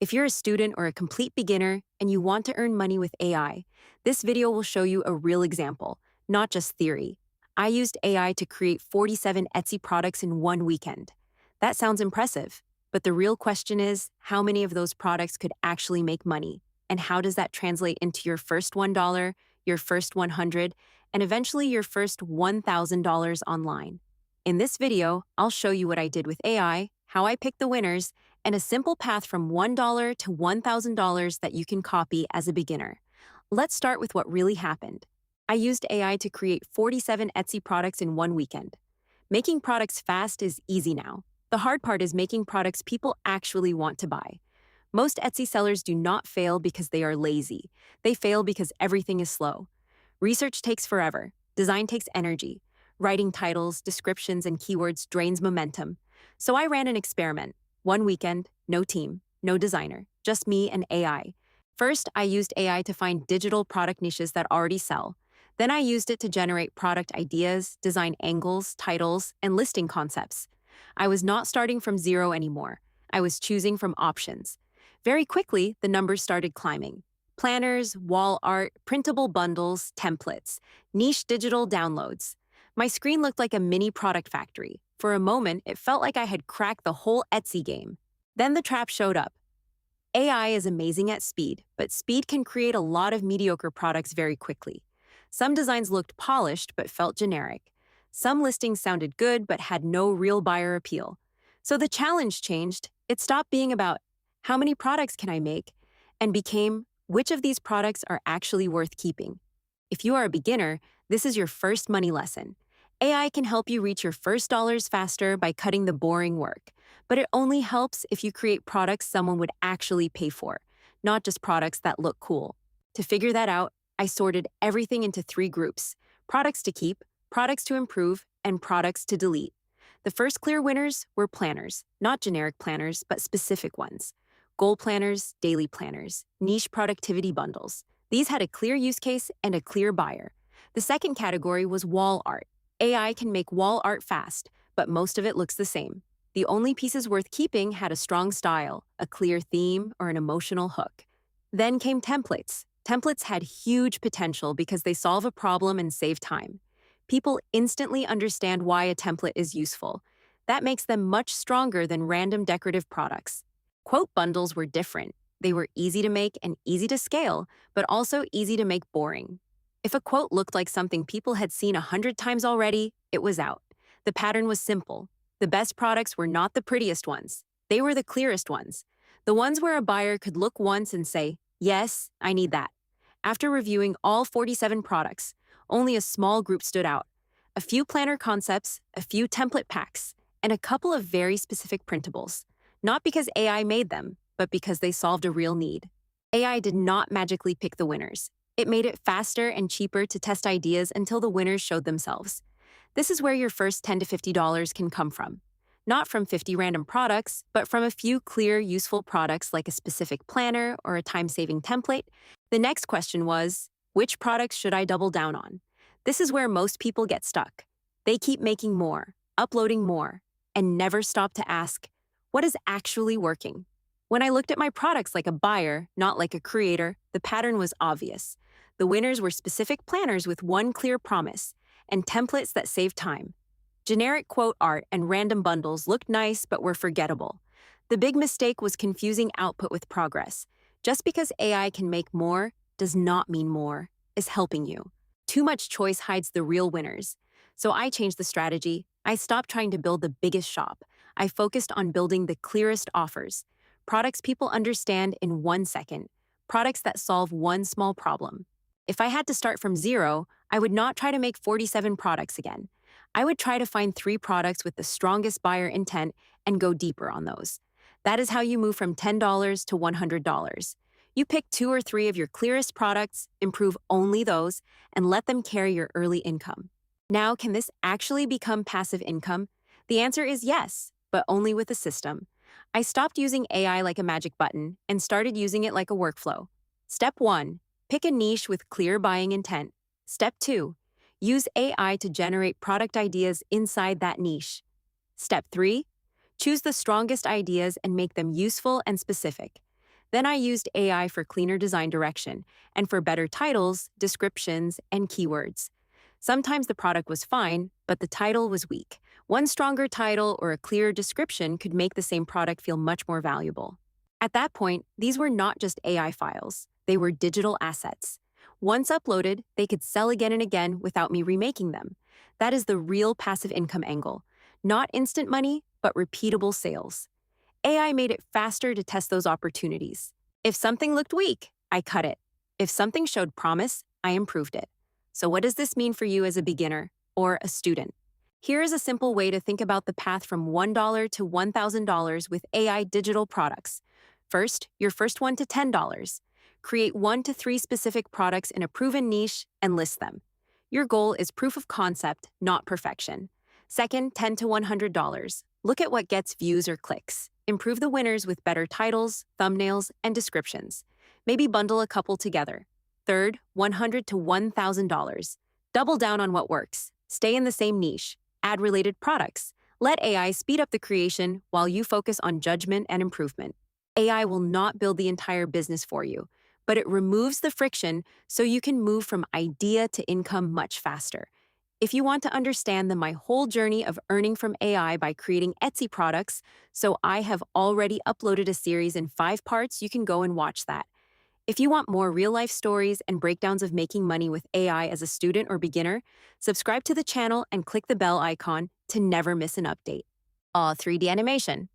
If you're a student or a complete beginner and you want to earn money with AI, this video will show you a real example, not just theory. I used AI to create 47 Etsy products in one weekend. That sounds impressive, but the real question is how many of those products could actually make money? And how does that translate into your first $1, your first 100, and eventually your first $1,000 online? In this video, I'll show you what I did with AI, how I picked the winners, and a simple path from $1 to $1,000 that you can copy as a beginner. Let's start with what really happened. I used AI to create 47 Etsy products in one weekend. Making products fast is easy now. The hard part is making products people actually want to buy. Most Etsy sellers do not fail because they are lazy. They fail because everything is slow. Research takes forever. Design takes energy. Writing titles, descriptions, and keywords drains momentum. So I ran an experiment. One weekend, no team, no designer, just me and AI. First, I used AI to find digital product niches that already sell. Then I used it to generate product ideas, design angles, titles, and listing concepts. I was not starting from zero anymore. I was choosing from options. Very quickly, the numbers started climbing. Planners, wall art, printable bundles, templates, niche digital downloads. My screen looked like a mini product factory. For a moment, it felt like I had cracked the whole Etsy game. Then the trap showed up. AI is amazing at speed, but speed can create a lot of mediocre products very quickly. Some designs looked polished but felt generic. Some listings sounded good but had no real buyer appeal. So the challenge changed. It stopped being about how many products can I make and became which of these products are actually worth keeping. If you are a beginner, this is your first money lesson. AI can help you reach your first dollars faster by cutting the boring work, but it only helps if you create products someone would actually pay for, not just products that look cool. To figure that out, I sorted everything into three groups: products to keep, products to improve, and products to delete. The first clear winners were planners, not generic planners, but specific ones. Goal planners, daily planners, niche productivity bundles. These had a clear use case and a clear buyer. The second category was wall art. AI can make wall art fast, but most of it looks the same. The only pieces worth keeping had a strong style, a clear theme, or an emotional hook. Then came templates. Templates had huge potential because they solve a problem and save time. People instantly understand why a template is useful. That makes them much stronger than random decorative products. Quote bundles were different. They were easy to make and easy to scale, but also easy to make boring. If a quote looked like something people had seen 100 times already, it was out. The pattern was simple. The best products were not the prettiest ones. They were the clearest ones. The ones where a buyer could look once and say, "Yes, I need that." After reviewing all 47 products, only a small group stood out. A few planner concepts, a few template packs, and a couple of very specific printables. Not because AI made them, but because they solved a real need. AI did not magically pick the winners. It made it faster and cheaper to test ideas until the winners showed themselves. This is where your first $10 to $50 can come from. Not from 50 random products, but from a few clear, useful products like a specific planner or a time-saving template. The next question was, which products should I double down on? This is where most people get stuck. They keep making more, uploading more, and never stop to ask, what is actually working? When I looked at my products like a buyer, not like a creator, the pattern was obvious. The winners were specific planners with one clear promise, and templates that saved time. Generic quote art and random bundles looked nice but were forgettable. The big mistake was confusing output with progress. Just because AI can make more does not mean more is helping you. Too much choice hides the real winners. So I changed the strategy. I stopped trying to build the biggest shop. I focused on building the clearest offers. Products people understand in 1 second. Products that solve one small problem. If I had to start from zero, I would not try to make 47 products again. I would try to find 3 products with the strongest buyer intent and go deeper on those. That is how you move from $10 to $100. You pick 2 or 3 of your clearest products, improve only those, and let them carry your early income. Now, can this actually become passive income? The answer is yes, but only with a system. I stopped using AI like a magic button and started using it like a workflow. Step 1. Pick a niche with clear buying intent. Step 2. Use AI to generate product ideas inside that niche. Step 3. Choose the strongest ideas and make them useful and specific. Then I used AI for cleaner design direction and for better titles, descriptions, and keywords. Sometimes the product was fine, but the title was weak. One stronger title or a clearer description could make the same product feel much more valuable. At that point, these were not just AI files, they were digital assets. Once uploaded, they could sell again and again without me remaking them. That is the real passive income angle. Not instant money, but repeatable sales. AI made it faster to test those opportunities. If something looked weak, I cut it. If something showed promise, I improved it. So, what does this mean for you as a beginner or a student? Here is a simple way to think about the path from $1 to $1,000 with AI digital products. First, your first one to $10. Create 1 to 3 specific products in a proven niche and list them. Your goal is proof of concept, not perfection. Second, $10 to $100. Look at what gets views or clicks. Improve the winners with better titles, thumbnails, and descriptions. Maybe bundle a couple together. Third, $100 to $1,000. Double down on what works. Stay in the same niche. Add related products. Let AI speed up the creation while you focus on judgment and improvement. AI will not build the entire business for you, but it removes the friction so you can move from idea to income much faster. If you want to understand my whole journey of earning from AI by creating Etsy products, so I have already uploaded a series in 5 parts, you can go and watch that. If you want more real-life stories and breakdowns of making money with AI as a student or beginner, subscribe to the channel and click the bell icon to never miss an update. 3D animation.